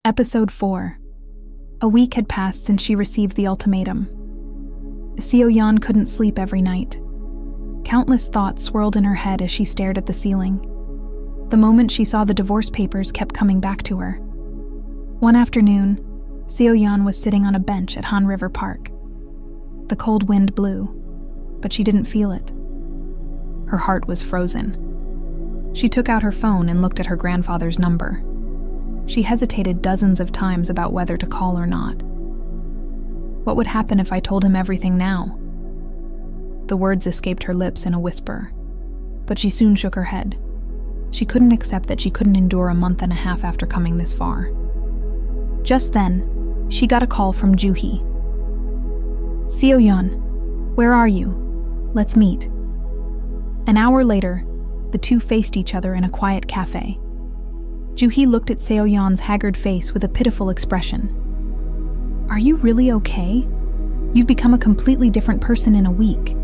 Episode 4. A week had passed since she received the ultimatum. Seo-yeon couldn't sleep every night. Countless thoughts swirled in her head as she stared at the ceiling. The moment she saw the divorce papers kept coming back to her. One afternoon, Seo-yeon was sitting on a bench at Han River Park. The cold wind blew, but she didn't feel it. Her heart was frozen. She took out her phone and looked at her grandfather's number. She hesitated dozens of times about whether to call or not. What would happen if I told him everything now? The words escaped her lips in a whisper, but she soon shook her head. She couldn't accept that she couldn't endure a month and a half after coming this far. Just then, she got a call from Joo-hee. "Seo-yeon, where are you? Let's meet." An hour later, the two faced each other in a quiet cafe. Joo-hee looked at Seo-yeon's haggard face with a pitiful expression. "Are you really okay? You've become a completely different person in a week."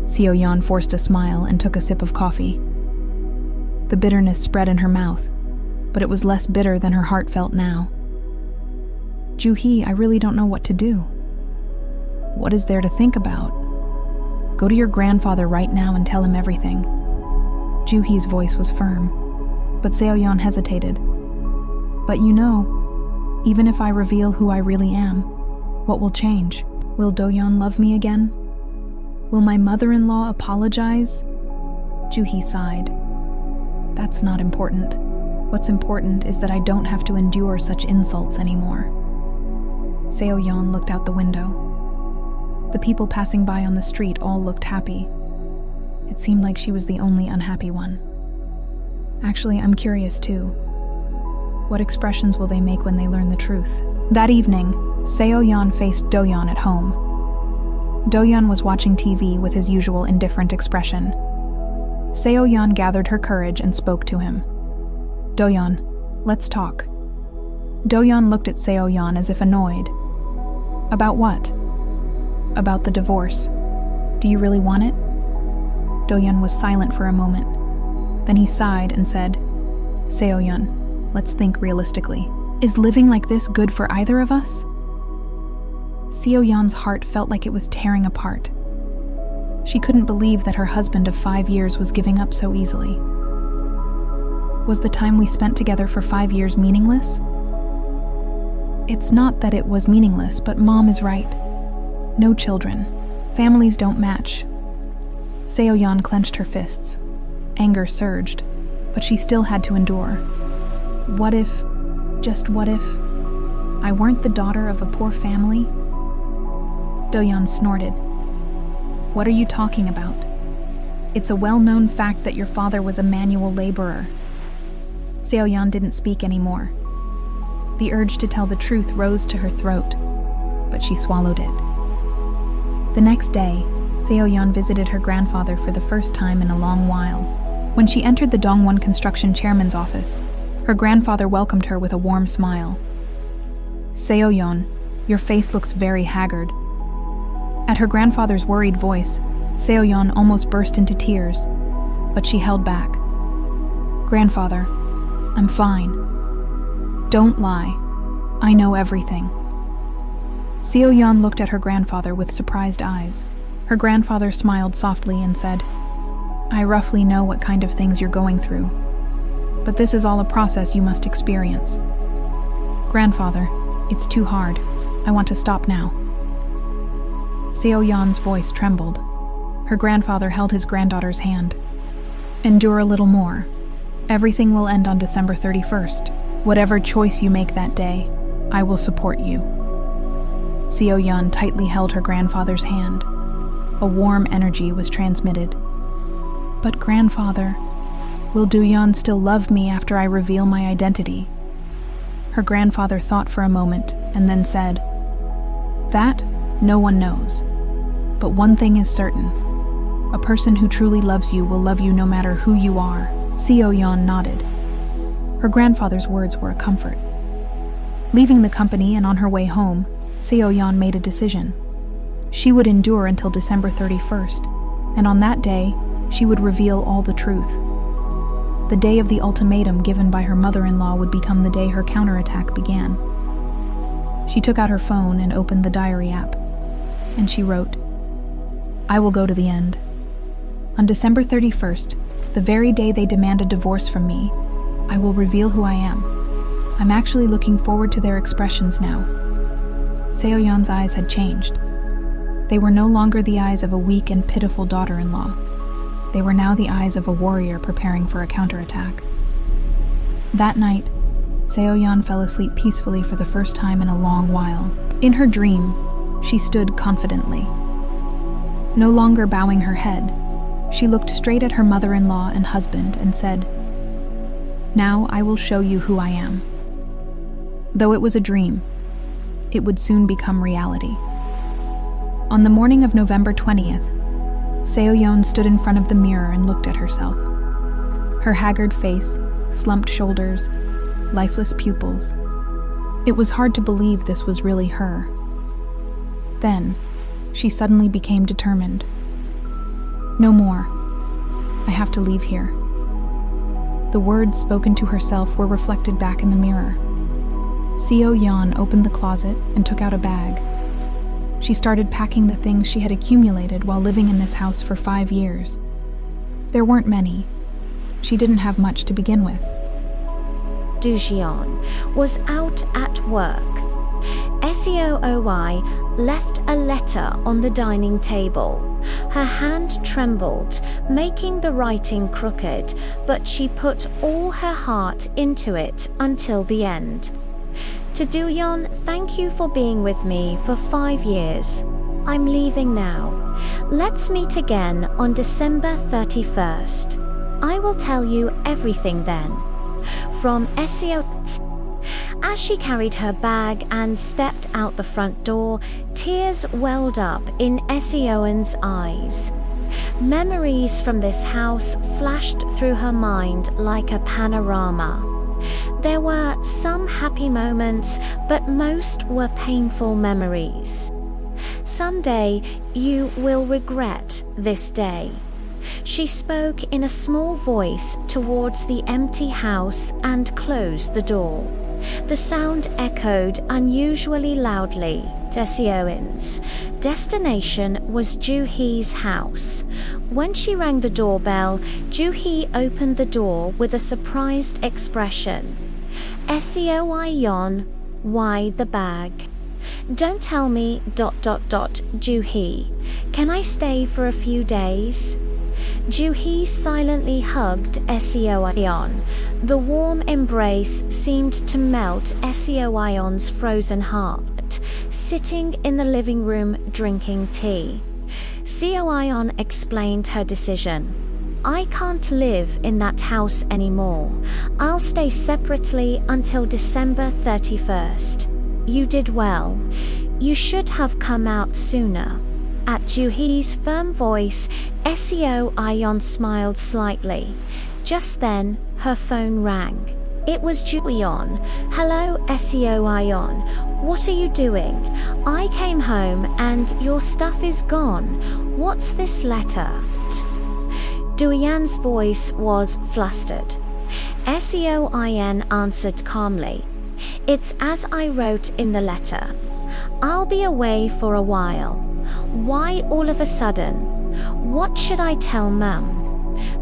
Seo-yeon forced a smile and took a sip of coffee. The bitterness spread in her mouth, but it was less bitter than her heart felt now. "Joo-hee, I really don't know what to do." "What is there to think about? Go to your grandfather right now and tell him everything." Joo-hee's voice was firm, but Seo-yeon hesitated. "But you know, even if I reveal who I really am, what will change? Will Do-yeon love me again? Will my mother-in-law apologize?" Joo-hee sighed. "That's not important. What's important is that I don't have to endure such insults anymore." Seo-yeon looked out the window. The people passing by on the street all looked happy. It seemed like she was the only unhappy one. "Actually, I'm curious too. What expressions will they make when they learn the truth?" That evening, Seo-yeon faced Do-yeon at home. Do-yeon was watching TV with his usual indifferent expression. Seo-yeon gathered her courage and spoke to him. "Do-yeon, let's talk." Do-yeon looked at Seo-yeon as if annoyed. "About what?" "About the divorce. Do you really want it?" Do-yeon was silent for a moment. Then he sighed and said, "Seo-yeon, let's think realistically. Is living like this good for either of us?" Seo-yeon's heart felt like it was tearing apart. She couldn't believe that her husband of 5 years was giving up so easily. Was the time we spent together for 5 years meaningless? It's not that it was meaningless, but Mom is right. No children. Families don't match. Seo-yeon clenched her fists. Anger surged, but she still had to endure. What if, just what if, I weren't the daughter of a poor family? Do-yeon snorted. "What are you talking about? It's a well-known fact that your father was a manual laborer." Seo-yeon didn't speak anymore. The urge to tell the truth rose to her throat, but she swallowed it. The next day, Seo-yeon visited her grandfather for the first time in a long while. When she entered the Dongwon construction chairman's office, her grandfather welcomed her with a warm smile. "Seo-yeon, your face looks very haggard." At her grandfather's worried voice, Seo-yeon almost burst into tears, but she held back. "Grandfather, I'm fine. Don't lie. I know everything." Seo-yeon looked at her grandfather with surprised eyes. Her grandfather smiled softly and said, "I roughly know what kind of things you're going through, but this is all a process you must experience." "Grandfather, it's too hard. I want to stop now." Seo-yeon's voice trembled. Her grandfather held his granddaughter's hand. "Endure a little more. Everything will end on December 31st. Whatever choice you make that day, I will support you." Seo-yeon tightly held her grandfather's hand. A warm energy was transmitted. "But grandfather, will Do-yeon still love me after I reveal my identity?" Her grandfather thought for a moment and then said, "That no one knows. But one thing is certain. A person who truly loves you will love you no matter who you are." Seo-yeon nodded. Her grandfather's words were a comfort. Leaving the company and on her way home, Seo-yeon made a decision. She would endure until December 31st, and on that day, she would reveal all the truth. The day of the ultimatum given by her mother-in-law would become the day her counterattack began. She took out her phone and opened the diary app, and she wrote, "I will go to the end. On December 31st, the very day they demand a divorce from me, I will reveal who I am. I'm actually looking forward to their expressions now." Seo-yeon's eyes had changed. They were no longer the eyes of a weak and pitiful daughter-in-law. They were now the eyes of a warrior preparing for a counterattack. That night, Seo-yeon fell asleep peacefully for the first time in a long while. In her dream, she stood confidently. No longer bowing her head, she looked straight at her mother-in-law and husband and said, "Now I will show you who I am." Though it was a dream, it would soon become reality. On the morning of November 20th, Seo-yeon stood in front of the mirror and looked at herself. Her haggard face, slumped shoulders, lifeless pupils. It was hard to believe this was really her. Then, she suddenly became determined. "No more. I have to leave here." The words spoken to herself were reflected back in the mirror. Seo-yeon opened the closet and took out a bag. She started packing the things she had accumulated while living in this house for 5 years. There weren't many. She didn't have much to begin with. Doojeon was out at work. Seoi left a letter on the dining table. Her hand trembled, making the writing crooked, but she put all her heart into it until the end. To Dooyeon, thank you for being with me for 5 years. I'm leaving now. Let's meet again on December 31st. I will tell you everything then. From Seo. As she carried her bag and stepped out the front door, tears welled up in Seo's eyes. Memories from this house flashed through her mind like a panorama. There were some happy moments, but most were painful memories. Someday you will regret this day. She spoke in a small voice towards the empty house and closed the door. The sound echoed unusually loudly. Seo's destination was Joo-hee's house. When she rang the doorbell, Joo-hee opened the door with a surprised expression. Seo-yeon, why the bag? Don't tell me ... Joo-hee. Can I stay for a few days? Joo-hee silently hugged Seo-yeon. The warm embrace seemed to melt Seo-yeon's frozen heart, sitting in the living room drinking tea. Seo-yeon explained her decision. I can't live in that house anymore. I'll stay separately until December 31st. You did well. You should have come out sooner. At Joo-hee's firm voice, Seo-yeon smiled slightly. Just then, her phone rang. It was Joo-yeon. Hello, Seo-yeon. What are you doing? I came home and your stuff is gone. What's this letter? Doo-yeon's voice was flustered. Seo-yeon answered calmly. It's as I wrote in the letter. I'll be away for a while. Why all of a sudden? What should I tell Mum?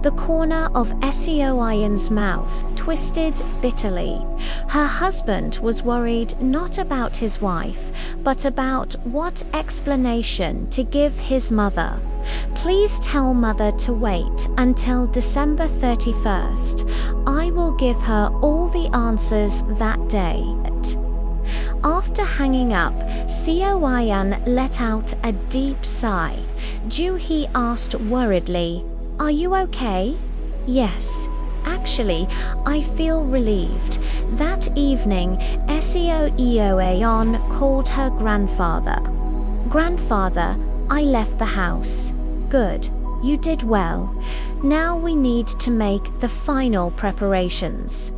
The corner of Seo-yeon's mouth twisted bitterly. Her husband was worried not about his wife, but about what explanation to give his mother. Please tell Mother to wait until December 31st. I will give her all the answers that day. After hanging up, Seo-yeon let out a deep sigh. Joo-hee asked worriedly, Are you okay? Yes. Actually, I feel relieved. That evening, Seo-yeon called her grandfather. Grandfather, I left the house. Good. You did well. Now we need to make the final preparations.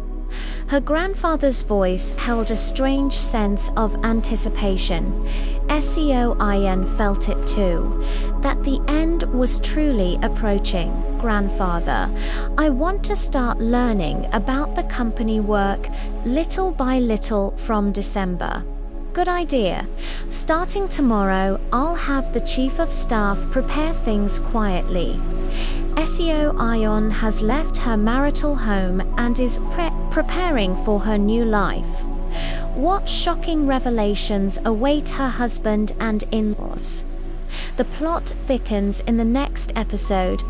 Her grandfather's voice held a strange sense of anticipation. Seoin felt it too, that the end was truly approaching. Grandfather, I want to start learning about the company work little by little from December. Good idea. Starting tomorrow, I'll have the Chief of Staff prepare things quietly. Seoin has left her marital home and is preparing for her new life. What shocking revelations await her husband and in-laws? The plot thickens in the next episode.